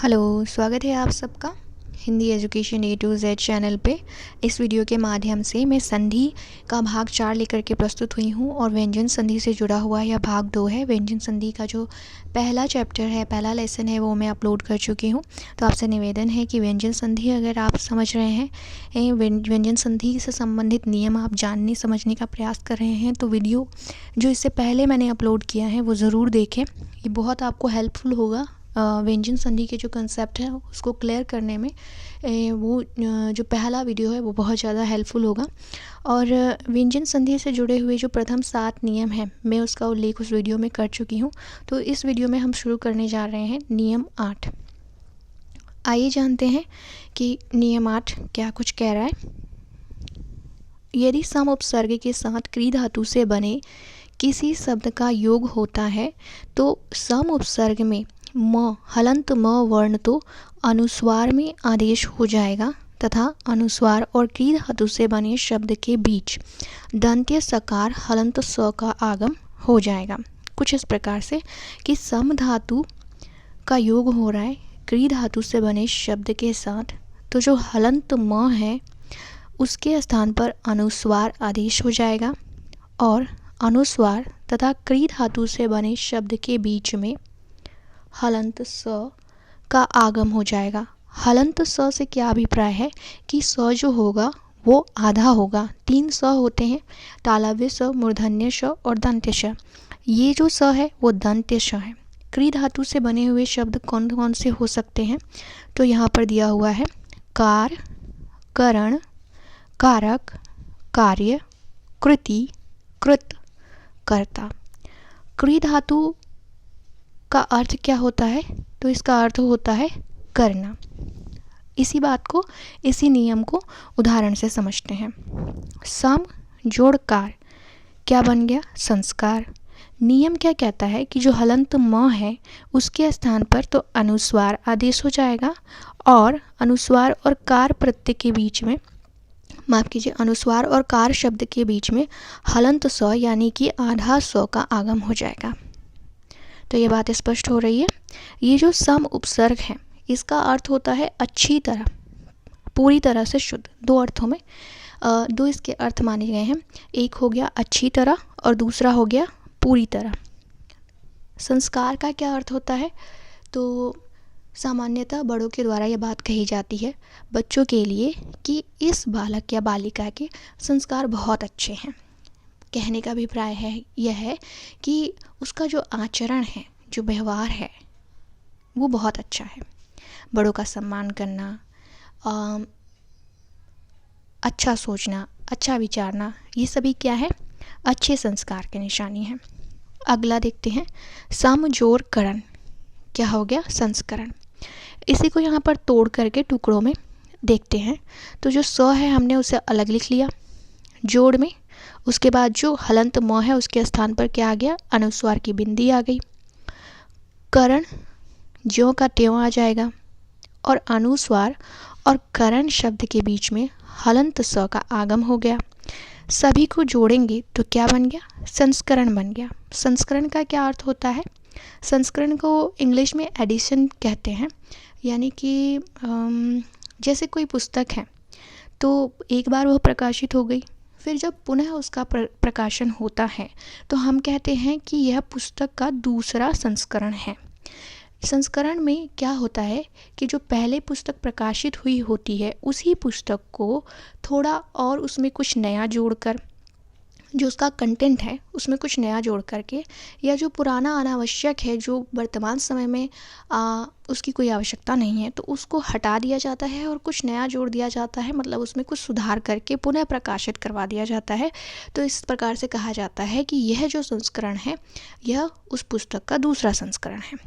Hello, स्वागत है आप सबका Hindi education A to Z channel पे। इस वीडियो के माध्यम से मैं संधि का भाग 4 लेकर के प्रस्तुत हुई हूँ और व्यंजन संधि से जुड़ा हुआ यह भाग 2 है। व्यंजन संधि का जो पहला चैप्टर है, पहला लेसन है, वो मैं अपलोड कर चुकी हूँ। तो आपसे निवेदन है कि व्यंजन संधि अगर आप समझ रहे हैं, व्यंजन संधि से संबंधित नियम आप जानने समझने का प्रयास कर रहे हैं, तो वीडियो जो इससे पहले मैंने अपलोड किया है वो ज़रूर देखें। ये बहुत आपको हेल्पफुल होगा व्यंजन संधि के जो कंसेप्ट है उसको क्लियर करने में। वो जो पहला वीडियो है वो बहुत ज़्यादा हेल्पफुल होगा। और व्यंजन संधि से जुड़े हुए जो प्रथम 7 नियम हैं, मैं उसका उल्लेख उस वीडियो में कर चुकी हूँ। तो इस वीडियो में हम शुरू करने जा रहे हैं नियम 8। आइए जानते हैं कि नियम 8 क्या कुछ कह रहा है। यदि सम उपसर्ग के साथ क्री धातु से बने किसी शब्द का योग होता है तो सम उपसर्ग में म हलंत म वर्ण तो अनुस्वार में आदेश हो जाएगा तथा अनुस्वार और क्री धातु से बने शब्द के बीच दंत्य सकार हलंत स का आगम हो जाएगा। कुछ इस प्रकार से कि सम धातु का योग हो रहा है क्री धातु से बने शब्द के साथ, तो जो हलंत म है उसके स्थान पर अनुस्वार आदेश हो जाएगा और अनुस्वार तथा क्री धातु से बने शब्द के बीच में हलंत स का आगम हो जाएगा। हलंत स से क्या अभिप्राय है कि स जो होगा वो आधा होगा। 3 स होते हैं, तालव्य स, मूर्धन्य स और दंत्य स। ये जो स है वो दंत्य स है। क्री धातु से बने हुए शब्द कौन कौन से हो सकते हैं, तो यहाँ पर दिया हुआ है कार, करण, कारक, कार्य, कृति, कृत, कर्ता। क्री धातु का अर्थ क्या होता है, तो इसका अर्थ होता है करना। इसी बात को, इसी नियम को उदाहरण से समझते हैं। सम जोड़ कार क्या बन गया, संस्कार। नियम क्या कहता है कि जो हलंत म है उसके स्थान पर तो अनुस्वार आदेश हो जाएगा और अनुस्वार और कार प्रत्यय के बीच में, माफ कीजिए, अनुस्वार और कार शब्द के बीच में हलंत स यानी कि आधा स का आगम हो जाएगा। तो ये बात स्पष्ट हो रही है। ये जो सम उपसर्ग है इसका अर्थ होता है अच्छी तरह, पूरी तरह से शुद्ध। 2 अर्थों में 2 इसके अर्थ माने गए हैं। एक हो गया अच्छी तरह और दूसरा हो गया पूरी तरह। संस्कार का क्या अर्थ होता है, तो सामान्यतः बड़ों के द्वारा यह बात कही जाती है बच्चों के लिए कि इस बालक या बालिका के संस्कार बहुत अच्छे हैं। कहने का अभिप्राय है यह है कि उसका जो आचरण है, जो व्यवहार है वो बहुत अच्छा है। बड़ों का सम्मान करना, अच्छा सोचना, अच्छा विचारना, ये सभी क्या है, अच्छे संस्कार के निशानी है। अगला देखते हैं सम जोड़ करण क्या हो गया, संस्करण। इसी को यहाँ पर तोड़ करके टुकड़ों में देखते हैं। तो जो स है हमने उसे अलग लिख लिया जोड़ में, उसके बाद जो हलंत म है उसके स्थान पर क्या आ गया, अनुस्वार की बिंदी आ गई। करण ज्यों का त्यों आ जाएगा और अनुस्वार और करण शब्द के बीच में हलंत स का आगम हो गया। सभी को जोड़ेंगे तो क्या बन गया, संस्करण बन गया। संस्करण का क्या अर्थ होता है, संस्करण को इंग्लिश में एडिशन कहते हैं। यानी कि जैसे कोई पुस्तक है तो एक बार वह प्रकाशित हो गई, फिर जब पुनः उसका प्रकाशन होता है तो हम कहते हैं कि यह पुस्तक का दूसरा संस्करण है। संस्करण में क्या होता है कि जो पहले पुस्तक प्रकाशित हुई होती है उसी पुस्तक को थोड़ा और उसमें कुछ नया जोड़कर, जो उसका कंटेंट है उसमें कुछ नया जोड़ करके, या जो पुराना अनावश्यक है जो वर्तमान समय में उसकी कोई आवश्यकता नहीं है तो उसको हटा दिया जाता है और कुछ नया जोड़ दिया जाता है, मतलब उसमें कुछ सुधार करके पुनः प्रकाशित करवा दिया जाता है। तो इस प्रकार से कहा जाता है कि यह जो संस्करण है यह उस पुस्तक का दूसरा संस्करण है।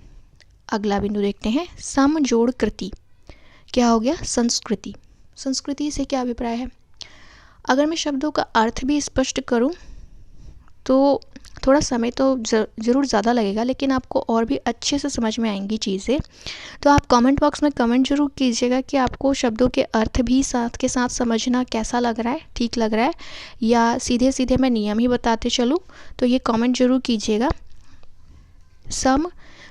अगला बिंदु देखते हैं सम जोड़ कृति क्या हो गया, संस्कृति। संस्कृति से क्या अभिप्राय है, अगर मैं शब्दों का अर्थ भी स्पष्ट करूं तो थोड़ा समय तो ज़रूर ज़्यादा लगेगा, लेकिन आपको और भी अच्छे से समझ में आएंगी चीज़ें। तो आप कमेंट बॉक्स में कमेंट जरूर कीजिएगा कि आपको शब्दों के अर्थ भी साथ के साथ समझना कैसा लग रहा है, ठीक लग रहा है, या सीधे सीधे मैं नियम ही बताते चलूँ, तो ये कमेंट जरूर कीजिएगा। सम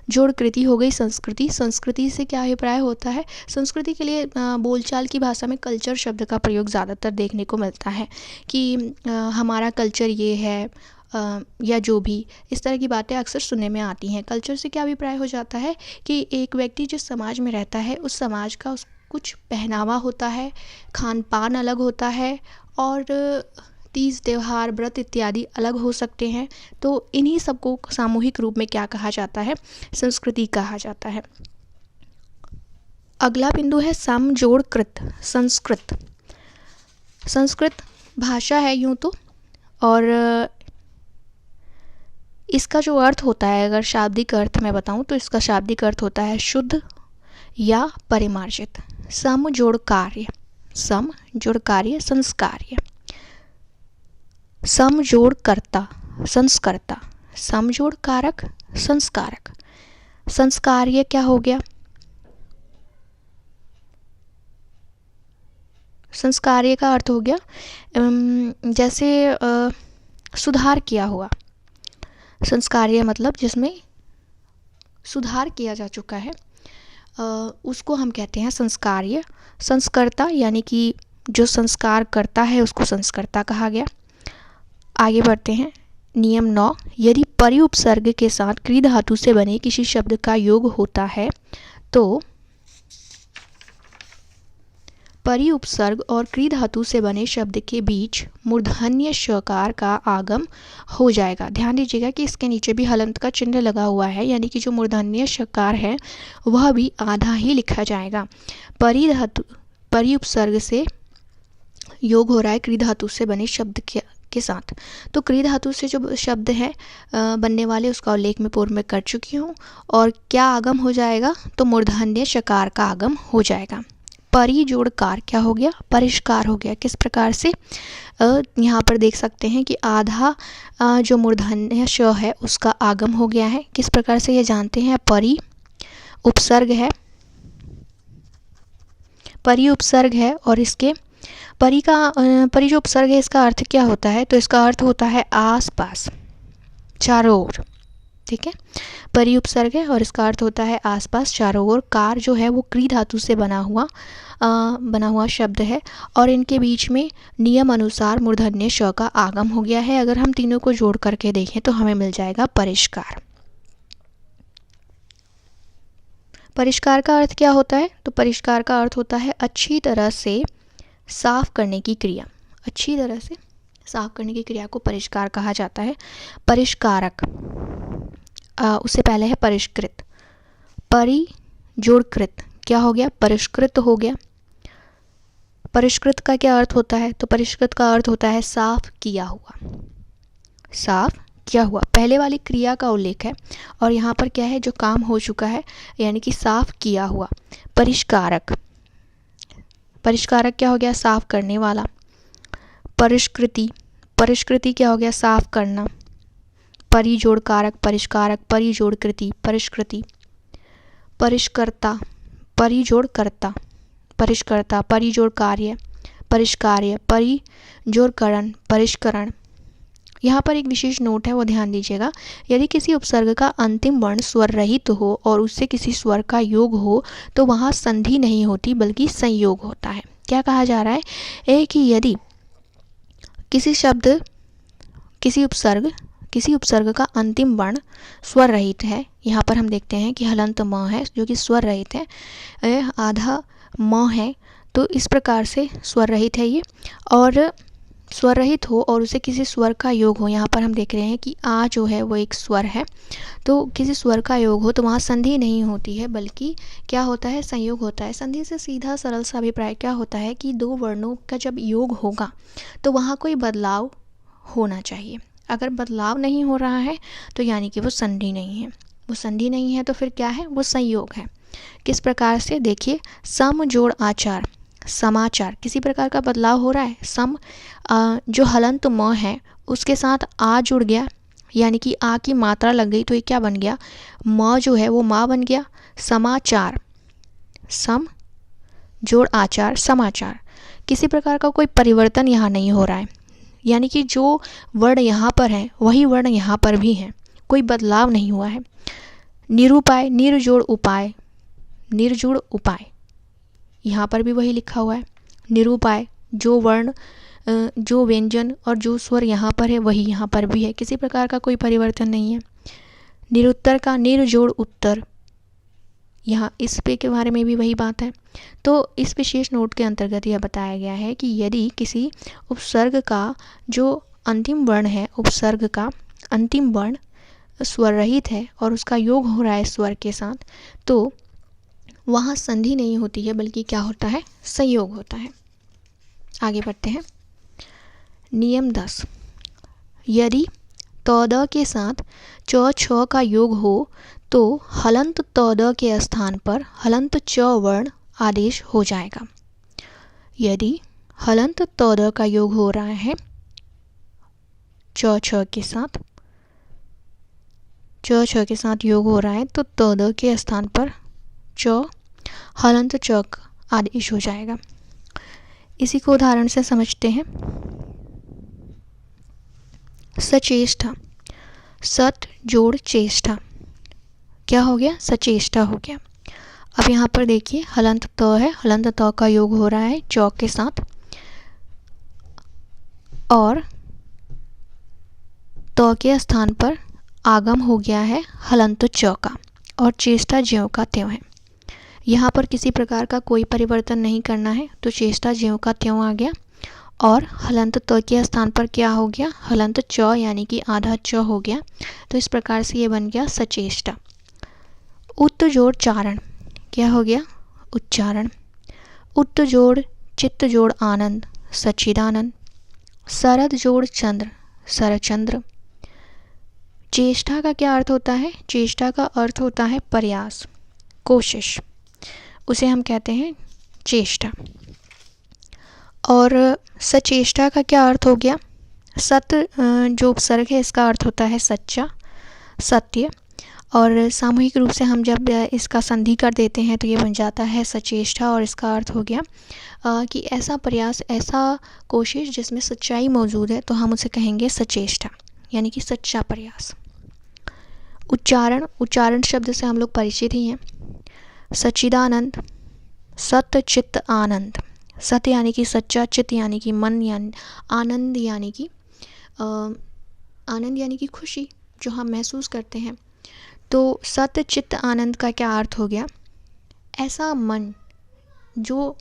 जोड़कृति हो गई संस्कृति। संस्कृति से क्या अभिप्राय होता है? संस्कृति के लिए बोलचाल की भाषा में कल्चर शब्द का प्रयोग ज़्यादातर देखने को मिलता है कि हमारा कल्चर ये है, या जो भी इस तरह की बातें अक्सर सुनने में आती हैं। कल्चर से क्या अभिप्राय हो जाता है कि एक व्यक्ति जिस समाज में रहता है उस समाज का कुछ पहनावा होता है, खान पान अलग होता है, और तीज त्योहार व्रत इत्यादि अलग हो सकते हैं। तो इन्हीं सबको सामूहिक रूप में क्या कहा जाता है? संस्कृति कहा जाता है। अगला बिंदु है समजोड़कृत संस्कृत। संस्कृत भाषा है यूँ तो, और इसका जो अर्थ होता है, अगर शाब्दिक अर्थ मैं बताऊं तो इसका शाब्दिक अर्थ होता है शुद्ध या परिमार्जित। समजोड़ कार्य, समजोड़ कार्य, संस्कार्य। समजोड़ कर्ता, संस्कर्ता। समजोड़ कारक, संस्कारक। संस्कार्य क्या हो गया? संस्कार्य का अर्थ हो गया जैसे सुधार किया हुआ। संस्कार्य मतलब जिसमें सुधार किया जा चुका है, उसको हम कहते हैं संस्कार्य। संस्कर्ता यानी कि जो संस्कार करता है उसको संस्कर्ता कहा गया। आगे बढ़ते हैं। नियम 9, यदि परि उपसर्ग के साथ क्री धातु से बने किसी शब्द का योग होता है तो परि उपसर्ग और क्री धातु से बने शब्द के बीच मूर्धन्य शकार का आगम हो जाएगा। ध्यान दीजिएगा कि इसके नीचे भी हलंत का चिन्ह लगा हुआ है, यानी कि जो मूर्धन्य शकार है वह भी आधा ही लिखा जाएगा। परि उपसर्ग से योग हो रहा है क्री धातु से बने शब्द के साथ। तो क्री धातु से जो शब्द है बनने वाले उसका उल्लेख मैं पूर्व में कर चुकी हूँ। और क्या आगम हो जाएगा? तो मूर्धन्य शकार का आगम हो जाएगा। परिजोड़कार क्या हो गया? परिष्कार हो गया। किस प्रकार से? यहाँ पर देख सकते हैं कि आधा जो मूर्धन्य श है उसका आगम हो गया है। किस प्रकार से ये जानते हैं? परि उपसर्ग है, परि उपसर्ग है, और इसके परि जो उपसर्ग है इसका अर्थ क्या होता है? तो इसका अर्थ होता है आस पास, चारों ओर। ठीक है, परि उपसर्ग है और इसका अर्थ होता है आसपास, चारों ओर। कार जो है वो क्री धातु से बना हुआ शब्द है और इनके बीच में नियम अनुसार मूर्धन्य श का आगम हो गया है। अगर हम तीनों को जोड़ करके देखें तो हमें मिल जाएगा परिष्कार। परिष्कार का अर्थ क्या होता है? तो परिष्कार का अर्थ होता है अच्छी तरह से साफ करने की क्रिया। अच्छी तरह से साफ करने की क्रिया को परिष्कार कहा जाता है। परिष्कारक, उससे पहले है परिष्कृत। परिजोड़कृत क्या हो गया? परिष्कृत हो गया। परिष्कृत का क्या अर्थ होता है? तो परिष्कृत का अर्थ होता है साफ किया हुआ। साफ किया हुआ, पहले वाली क्रिया का उल्लेख है और यहाँ पर क्या है? जो काम हो चुका है, यानी कि साफ किया हुआ। परिष्कारक, परिष्कारक क्या हो गया? साफ करने वाला। परिष्कृति, परिष्कृति क्या हो गया? साफ करना। परिजोड़ कारक, परिष्कारक, परिजोड़ कृति, परिष्कृति। परिष्कर्ता, परिजोड़ कर्ता, परिष्कर्ता, परिजोड़ कार्य, परिष्कार्य, परिजोड़करण, परिष्करण। यहाँ पर एक विशेष नोट है, वो ध्यान दीजिएगा। यदि किसी उपसर्ग का अंतिम वर्ण स्वर रहित हो और उससे किसी स्वर का योग हो तो वहाँ संधि नहीं होती बल्कि संयोग होता है। क्या कहा जा रहा है? कि यदि किसी शब्द, किसी उपसर्ग का अंतिम वर्ण स्वर रहित है, यहाँ पर हम देखते हैं कि हलंत म है जो कि स्वर रहित है, आधा म है, तो इस प्रकार से स्वर रहित है ये, और स्वर रहित हो और उसे किसी स्वर का योग हो। यहाँ पर हम देख रहे हैं कि आ जो है वो एक स्वर है, तो किसी स्वर का योग हो तो वहाँ संधि नहीं होती है बल्कि क्या होता है? संयोग होता है। संधि से सीधा सरल सा अभिप्राय क्या होता है कि दो वर्णों का जब योग होगा तो वहाँ कोई बदलाव होना चाहिए। अगर बदलाव नहीं हो रहा है तो यानी कि वो संधि नहीं है। वो संधि नहीं है तो फिर क्या है? वो संयोग है। किस प्रकार से? देखिए, सम जोड़ आचार, समाचार, किसी प्रकार का बदलाव हो रहा है। सम जो हलंत म है उसके साथ आ जुड़ गया, यानी कि आ की मात्रा लग गई तो ये क्या बन गया? म जो है वो माँ बन गया। समाचार, सम जोड़ आचार, समाचार। किसी प्रकार का कोई परिवर्तन यहाँ नहीं हो रहा है, यानी कि जो वर्ण यहाँ पर है वही वर्ण यहाँ पर भी है, कोई बदलाव नहीं हुआ है। निरूपाय, निर्जोड़ उपाय, निर्जोड़ उपाय, यहाँ पर भी वही लिखा हुआ है। निरूपाय, जो वर्ण, जो व्यंजन और जो स्वर यहाँ पर है वही यहाँ पर भी है, किसी प्रकार का कोई परिवर्तन नहीं है। निरुत्तर का निर्जोड़ उत्तर, यहाँ इस पे के बारे में भी वही बात है। तो इस विशेष नोट के अंतर्गत यह बताया गया है कि यदि किसी उपसर्ग का जो अंतिम वर्ण है, उपसर्ग का अंतिम वर्ण स्वर रहित है और उसका योग हो रहा है स्वर के साथ, तो वहाँ संधि नहीं होती है, बल्कि क्या होता है, संयोग होता है। आगे बढ़ते हैं। नियम 10, यदि तौद के साथ च छ का योग हो तो हलंत तौद के स्थान पर हलंत च वर्ण आदेश हो जाएगा। यदि हलंत तौद का योग हो रहा है च छ के साथ, च छ के साथ योग हो रहा है तो तौद के स्थान पर च हलंत च आदेश हो जाएगा। इसी को उदाहरण से समझते हैं। सचेष्टा, सत जोड़ चेष्टा, क्या हो गया, सचेष्टा हो गया। अब यहाँ पर देखिए हलंत त है, हलंत त का योग हो रहा है चौक के साथ और त के स्थान पर आगम हो गया है हलंत च का और चेष्टा ज्यों का त्यों है। यहाँ पर किसी प्रकार का कोई परिवर्तन नहीं करना है, तो चेष्टा ज्यों का त्यों आ गया और हलंत त के स्थान पर क्या हो गया, हलंत च यानी कि आधा च हो गया। तो इस प्रकार से ये बन गया सचेष्टा। उत जोड़ चारण, क्या हो गया, उच्चारण। उत जोड़ चित्त जोड़ आनंद, सच्चिदानंद। सरद जोड़ चंद्र, सरचंद्र। चेष्टा का क्या अर्थ होता है, चेष्टा का अर्थ होता है प्रयास, कोशिश, उसे हम कहते हैं चेष्टा। और सचेष्टा का क्या अर्थ हो गया, सत जो उपसर्ग है इसका अर्थ होता है सच्चा, सत्य। और सामूहिक रूप से हम जब इसका संधि कर देते हैं तो ये बन जाता है सचेष्टा और इसका अर्थ हो गया कि ऐसा प्रयास, ऐसा कोशिश जिसमें सच्चाई मौजूद है, तो हम उसे कहेंगे सचेष्टा यानी कि सच्चा प्रयास। उच्चारण, उच्चारण शब्द से हम लोग परिचित ही हैं। सच्चिदानंद, सत चित्त आनंद। सत्य यानी कि सच्चा, चित्त यानी कि मन, यानी आनंद यानी कि आनंद यानी कि खुशी जो हम महसूस करते हैं। तो सत्य चित्त आनंद का क्या अर्थ हो गया, ऐसा मन जो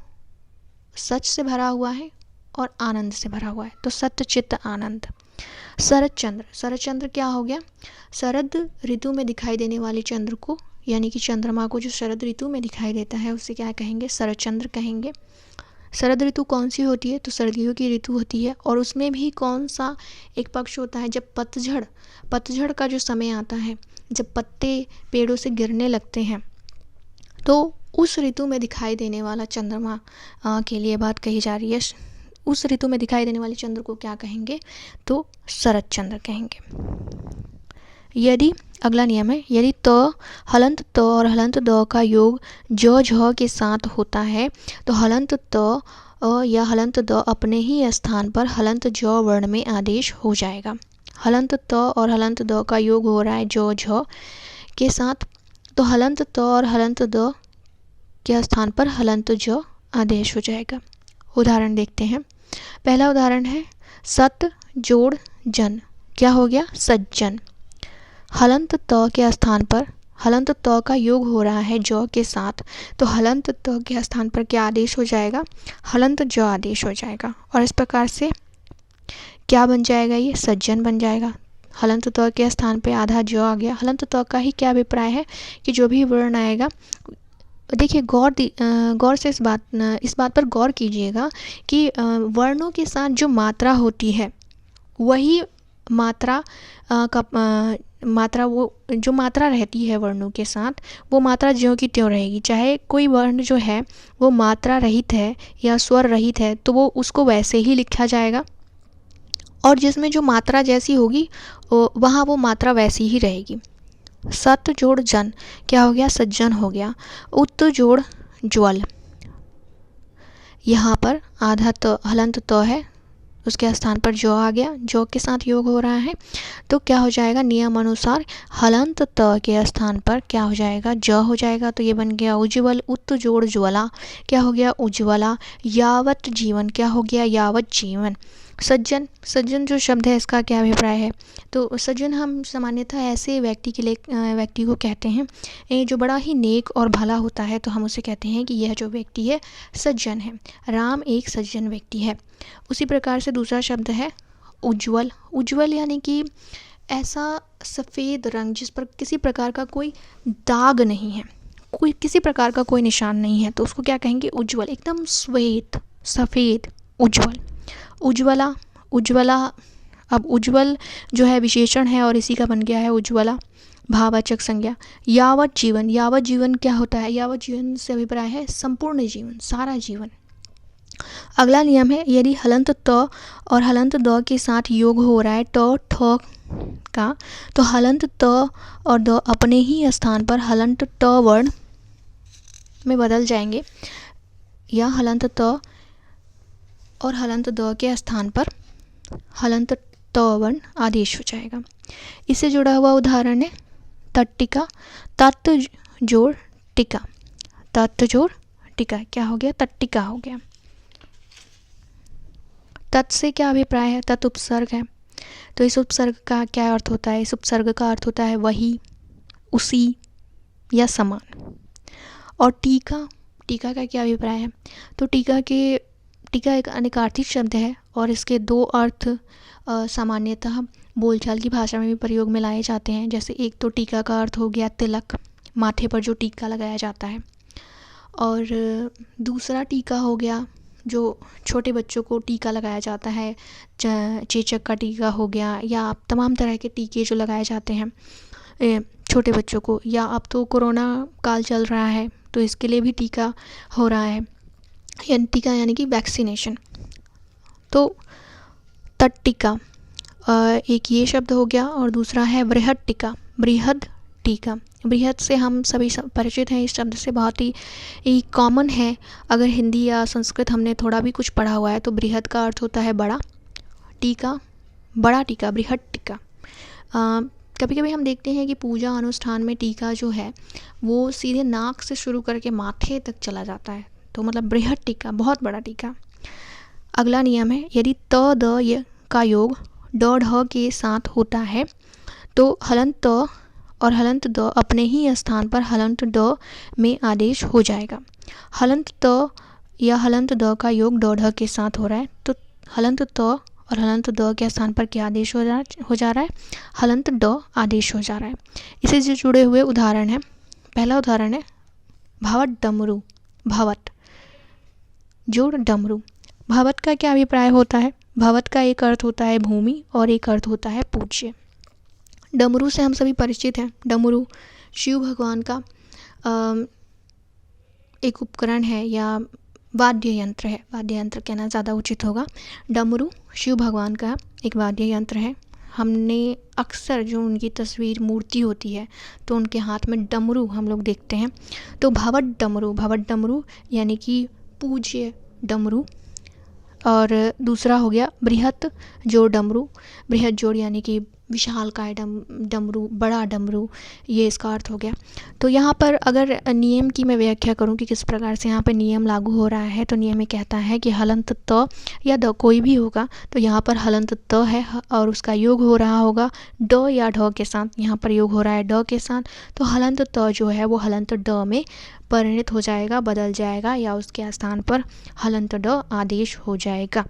सच से भरा हुआ है और आनंद से भरा हुआ है, तो सत्य चित्त आनंद। शरद चंद्र, शरद चंद्र क्या हो गया, शरद ऋतु में दिखाई देने वाले चंद्र को यानी कि चंद्रमा को जो शरद ऋतु में दिखाई देता है उसे क्या कहेंगे, शरद चंद्र कहेंगे। शरद ऋतु कौन सी होती है, तो सर्दियों की ऋतु होती है और उसमें भी कौन सा एक पक्ष होता है, जब पतझड़, पतझड़ का जो समय आता है, जब पत्ते पेड़ों से गिरने लगते हैं, तो उस ऋतु में दिखाई देने वाला चंद्रमा के लिए बात कही जा रही है। उस ऋतु में दिखाई देने वाले चंद्र को क्या कहेंगे, तो शरद चंद्र कहेंगे। यदि, अगला नियम है, यदि त, हलंत त और हलंत द का योग ज झ के साथ होता है तो हलंत त या हलंत द अपने ही स्थान पर हलंत ज वर्ण में आदेश हो जाएगा। हलंत त और हलंत द का योग हो रहा है ज झ के साथ, तो हलंत त और हलंत द के स्थान पर हलंत ज आदेश हो जाएगा। उदाहरण देखते हैं। पहला उदाहरण है सत जोड़ जन, क्या हो गया, सज्जन। हलंत त के स्थान पर हलंत त का योग हो रहा है ज के साथ, तो हलंत त के स्थान पर क्या आदेश हो जाएगा, हलंत ज आदेश हो जाएगा और इस प्रकार से क्या बन जाएगा, ये सज्जन बन जाएगा। हलंत त के स्थान पे आधा ज आ गया। हलंत त का ही क्या अभिप्राय है कि जो भी वर्ण आएगा, देखिए गौर से इस बात पर गौर कीजिएगा कि वर्णों के साथ जो मात्रा होती है वही मात्रा वो जो मात्रा रहती है वर्णों के साथ, वो मात्रा ज्यों की त्यों रहेगी। चाहे कोई वर्ण जो है वो मात्रा रहित है या स्वर रहित है तो वो उसको वैसे ही लिखा जाएगा और जिसमें जो मात्रा जैसी होगी वहाँ वो मात्रा वैसी ही रहेगी। सत जोड़ जन क्या हो गया, सज्जन हो गया। उत जोड़ ज्वल, यहाँ पर आधा त हलंत त है उसके स्थान पर ज आ गया, ज के साथ योग हो रहा है, तो क्या हो जाएगा, नियम अनुसार हलंत त के स्थान पर क्या हो जाएगा, ज हो जाएगा। तो ये बन गया उज्ज्वल, उत जोड़ ज्वला, क्या हो गया, उज्ज्वला। यावत जीवन, क्या हो गया, यावत जीवन। सज्जन, सज्जन जो शब्द है इसका क्या अभिप्राय है, तो सज्जन हम सामान्यतः ऐसे व्यक्ति के लिए व्यक्ति को कहते हैं जो बड़ा ही नेक और भला होता है, तो हम उसे कहते हैं कि यह जो व्यक्ति है सज्जन है। राम एक सज्जन व्यक्ति है। उसी प्रकार से दूसरा शब्द है उज्ज्वल। उज्ज्वल यानी कि ऐसा सफ़ेद रंग जिस पर किसी प्रकार का कोई दाग नहीं है, कोई किसी प्रकार का कोई निशान नहीं है, तो उसको क्या कहेंगे, उज्ज्वल, एकदम श्वेत सफ़ेद, उज्ज्वल। उज्ज्वला, उज्ज्वला, अब उज्ज्वल जो है विशेषण है और इसी का बन गया है उज्ज्वला, भाववाचक संज्ञा। यावत जीवन, यावत जीवन क्या होता है, यावत जीवन से अभिप्राय है संपूर्ण जीवन, सारा जीवन। अगला नियम है, यदि हलंत त और हलंत द के साथ योग हो रहा है ट ठ का, तो हलंत त और द अपने ही स्थान पर हलंत ट वर्ण में बदल जाएंगे, या हलंत त और हलंत द के स्थान पर हलंत त वर्ण आदेश हो जाएगा। इससे जुड़ा हुआ उदाहरण है तट्टिका, तत् जोड़ टिका, तत् जोड़ टिका, क्या हो गया, तट्टिका हो गया। तत् से क्या अभिप्राय है, तत् उपसर्ग है, तो इस उपसर्ग का क्या अर्थ होता है, इस उपसर्ग का अर्थ होता है वही, उसी या समान। और टीका, टीका का क्या अभिप्राय है, तो टीका एक अनेकार्थी शब्द है और इसके दो अर्थ सामान्यतः बोलचाल की भाषा में भी प्रयोग में लाए जाते हैं। जैसे एक तो टीका का अर्थ हो गया तिलक, माथे पर जो टीका लगाया जाता है, और दूसरा टीका हो गया जो छोटे बच्चों को टीका लगाया जाता है, चेचक का टीका हो गया, या आप तमाम तरह के टीके जो लगाए जाते हैं छोटे बच्चों को, या अब तो कोरोना काल चल रहा है तो इसके लिए भी टीका हो रहा है, टीका यानी कि वैक्सीनेशन। तो तट्टिका एक ये शब्द हो गया, और दूसरा है बृहद टीका, बृहद टीका। बृहद से हम सभी परिचित हैं, इस शब्द से बहुत ही कॉमन है। अगर हिंदी या संस्कृत हमने थोड़ा भी कुछ पढ़ा हुआ है तो बृहद का अर्थ होता है बड़ा, टीका बड़ा टीका, बृहद टीका। कभी कभी हम देखते हैं कि पूजा अनुष्ठान में टीका जो है वो सीधे नाक से शुरू करके माथे तक चला जाता है, तो मतलब बृहद टीका, बहुत बड़ा टीका। अगला नियम है, यदि त द का योग ड ढ के साथ होता है तो हलंत त और हलंत द अपने ही स्थान पर हलंत ड में आदेश हो जाएगा। हलंत त या हलंत द का योग ड ढ के साथ हो रहा है तो हलंत त और हलंत द के स्थान पर क्या आदेश हो जा रहा है, हलंत ड आदेश हो जा रहा है। इसे से जुड़े हुए उदाहरण है, पहला उदाहरण है भावत डमरू, भावत जोड़ डमरू। भावत का क्या अभिप्राय होता है, भावत का एक अर्थ होता है भूमि और एक अर्थ होता है पूज्य। डमरू से हम सभी परिचित हैं, डमरू शिव भगवान का एक उपकरण है या वाद्य यंत्र है, वाद्य यंत्र कहना ज़्यादा उचित होगा। डमरू शिव भगवान का एक वाद्य यंत्र है। हमने अक्सर जो उनकी तस्वीर मूर्ति होती है तो उनके हाथ में डमरू हम लोग देखते हैं। तो भवत डमरू यानी कि पूज्य डमरू। और दूसरा हो गया बृहत जोड़ डमरू, बृहत जोड़ यानी कि विशालकाय डमरू, बड़ा डमरू, ये इसका अर्थ हो गया। तो यहाँ पर अगर नियम की मैं व्याख्या करूँ कि किस प्रकार से यहाँ पर नियम लागू हो रहा है, तो नियम में कहता है कि हलंत त या द कोई भी होगा, तो यहाँ पर हलंत त है और उसका योग हो रहा होगा ड या ढ के साथ, यहाँ पर योग हो रहा है ड के साथ, तो हलंत त जो है वो हलंत ड में परिणत हो जाएगा, बदल जाएगा, या उसके स्थान पर हलंत ड आदेश हो जाएगा।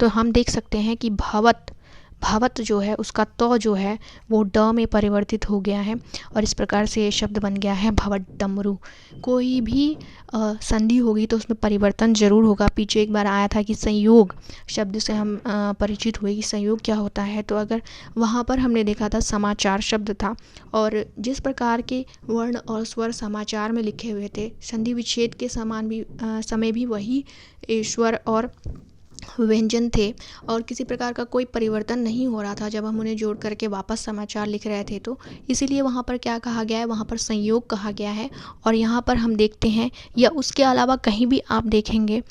तो हम देख सकते हैं कि भावत जो है उसका तो जो है वो ड में परिवर्तित हो गया है और इस प्रकार से ये शब्द बन गया है भवत डमरू। कोई भी संधि होगी तो उसमें परिवर्तन जरूर होगा। पीछे एक बार आया था कि संयोग शब्द से हम परिचित हुए कि संयोग क्या होता है, तो अगर वहाँ पर हमने देखा था समाचार शब्द था और जिस प्रकार के वर्ण और स्वर समाचार में लिखे हुए थे, संधि विच्छेद के समान भी समय भी वही स्वर और व्यंजन थे और किसी प्रकार का कोई परिवर्तन नहीं हो रहा था जब हम उन्हें जोड़ करके वापस समाचार लिख रहे थे। तो इसीलिए वहाँ पर क्या कहा गया है, वहाँ पर संयोग कहा गया है। और यहाँ पर हम देखते हैं या उसके अलावा कहीं भी आप देखेंगे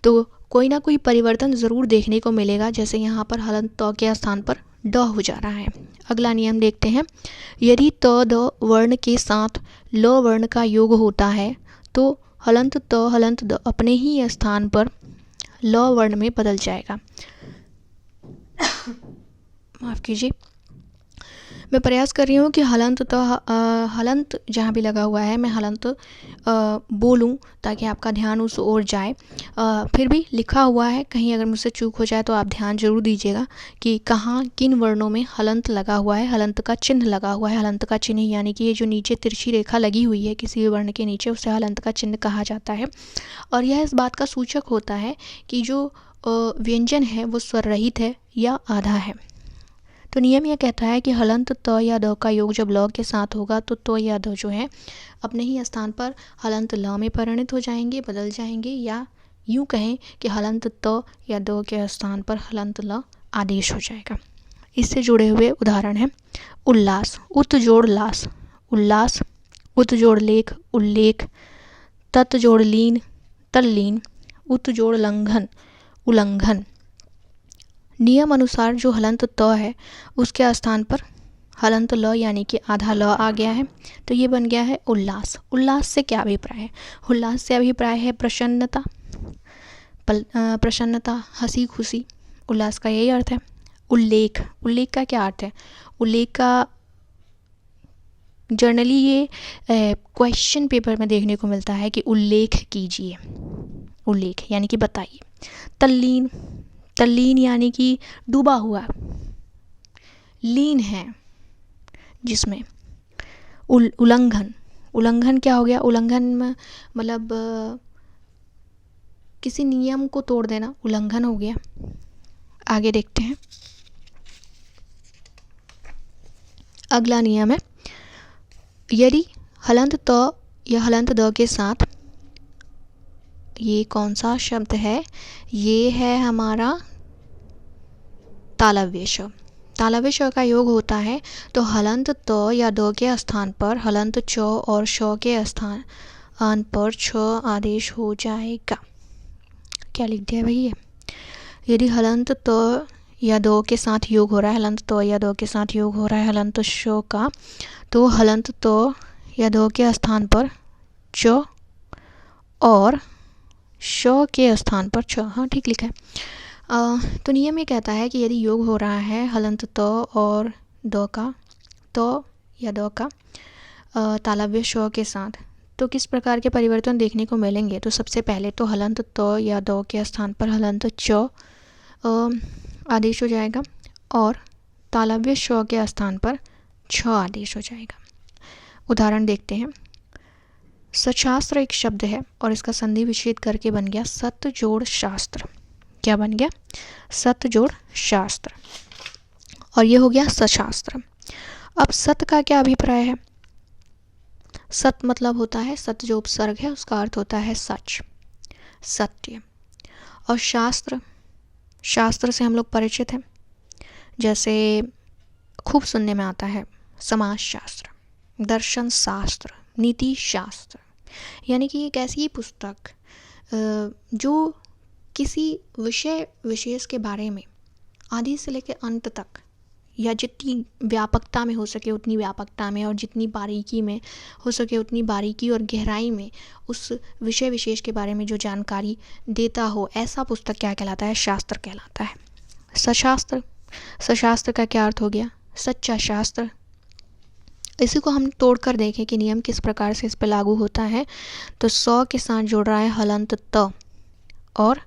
तो कोई ना कोई परिवर्तन ज़रूर देखने को मिलेगा। जैसे यहाँ पर हलंत त के स्थान पर ड हो जा रहा है। अगला नियम देखते हैं। यदि त द वर्ण के साथ ल वर्ण का योग होता है तो हलंत त हलंत द अपने ही स्थान पर ल वर्ण में बदल जाएगा। माफ़ कीजिए, मैं प्रयास कर रही हूँ कि हलंत जहाँ भी लगा हुआ है मैं हलंत बोलूँ ताकि आपका ध्यान उस ओर जाए। फिर भी लिखा हुआ है, कहीं अगर मुझसे चूक हो जाए तो आप ध्यान जरूर दीजिएगा कि कहाँ किन वर्णों में हलंत लगा हुआ है, हलंत का चिन्ह लगा हुआ है। हलंत का चिन्ह यानी कि ये जो नीचे तिरछी रेखा लगी हुई है किसी भी वर्ण के नीचे, उसे हलंत का चिन्ह कहा जाता है। और यह इस बात का सूचक होता है कि जो व्यंजन है वो स्वर रहित है या आधा है। तो नियम यह कहता है कि हलंत त या द का योग जब ल के साथ होगा तो त या द जो है अपने ही स्थान पर हलंत ल में परिणत हो जाएंगे, बदल जाएंगे, या यूँ कहें कि हलंत त या द के स्थान पर हलंत ल आदेश हो जाएगा। इससे जुड़े हुए उदाहरण हैं उल्लास, उत जोड़ लास, उल्लास, उत जोड़ लेख, उल्लेख, तत् जोड़ लीन, तल्लीन, उत जोड़ लंघन, उल्लंघन। नियम अनुसार जो हलंत त है उसके स्थान पर हलंत ल यानी कि आधा ल आ गया है, तो ये बन गया है उल्लास। उल्लास से क्या अभिप्राय है? उल्लास से अभिप्राय है प्रसन्नता, प्रसन्नता, हंसी खुशी, उल्लास का यही अर्थ है। उल्लेख, उल्लेख का क्या अर्थ है? उल्लेख का जनरली ये क्वेश्चन पेपर में देखने को मिलता है कि उल्लेख कीजिए, उल्लेख यानी कि बताइए। तल्लीन, तल्लीन यानी कि डूबा हुआ, लीन है जिसमें। उल्लंघन, उल्लंघन क्या हो गया? उल्लंघन में मतलब किसी नियम को तोड़ देना, उल्लंघन हो गया। आगे देखते हैं। अगला नियम है, यदि हलंत त या हलंत द के साथ, ये कौन सा शब्द है? ये है हमारा तालव्य श। तालव्य श का योग होता है तो हलंत त या द के स्थान पर हलंत च और श के स्थान पर छ आदेश हो जाएगा। क्या लिख दिया भैया? यदि हलंत त या द के साथ योग हो रहा है, हलंत त या द के साथ योग हो रहा है हलंत श का, तो हलंत त या द के स्थान पर च और श के स्थान पर छ। हाँ, ठीक लिखा है। तो नियम ये कहता है कि यदि योग हो रहा है हलंत त और द का, त या द का तालव्य श के साथ, तो किस प्रकार के परिवर्तन देखने को मिलेंगे? तो सबसे पहले तो हलंत त या द के स्थान पर हलंत च आदेश हो जाएगा और तालव्य श के स्थान पर छ आदेश हो जाएगा। उदाहरण देखते हैं। सशास्त्र एक शब्द है और इसका संधि विच्छेद करके बन गया सत जोड़ शास्त्र। क्या बन गया? सत जोड़ शास्त्र, और ये हो गया सशास्त्र। अब सत का क्या अभिप्राय है? सत मतलब होता है, सत जो उपसर्ग है उसका अर्थ होता है सच, सत्य। और शास्त्र, शास्त्र से हम लोग परिचित हैं, जैसे खूब सुनने में आता है समाज शास्त्र, दर्शन शास्त्र, नीति शास्त्र। यानी कि एक ऐसी पुस्तक जो किसी विषय विशेष के बारे में आदि से लेकर अंत तक, या जितनी व्यापकता में हो सके उतनी व्यापकता में, और जितनी बारीकी में हो सके उतनी बारीकी और गहराई में उस विषय विशेष के बारे में जो जानकारी देता हो, ऐसा पुस्तक क्या कहलाता है? शास्त्र कहलाता है। सशास्त्र, सशास्त्र का क्या अर्थ हो गया? सच्चा शास्त्र। इसी को हम तोड़कर देखें कि नियम किस प्रकार से इस पर लागू होता है। तो सौ के साथ जोड़ रहा है हलंत त, और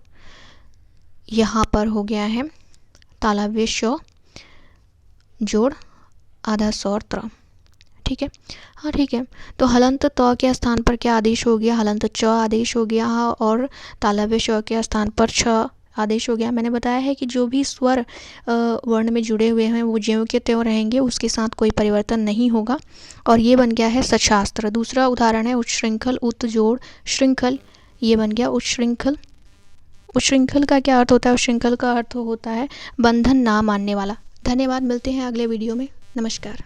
यहाँ पर हो गया है तालव्य श जोड़ आधा सौ त्र। ठीक है, हाँ ठीक है। तो हलंत त के स्थान पर क्या आदेश हो गया? हलंत च आदेश हो गया, और तालव्य श के स्थान पर छ आदेश हो गया। मैंने बताया है कि जो भी स्वर वर्ण में जुड़े हुए हैं वो ज्यों के त्यों रहेंगे, उसके साथ कोई परिवर्तन नहीं होगा, और ये बन गया है सशास्त्र। दूसरा उदाहरण है उच्छृंखल, उत जोड़ श्रृंखल, ये बन गया उच्छृंखल। उच्छृंखल का क्या अर्थ होता है? उच्छृंखल का अर्थ होता है बंधन ना मानने वाला। धन्यवाद, मिलते हैं अगले वीडियो में। नमस्कार।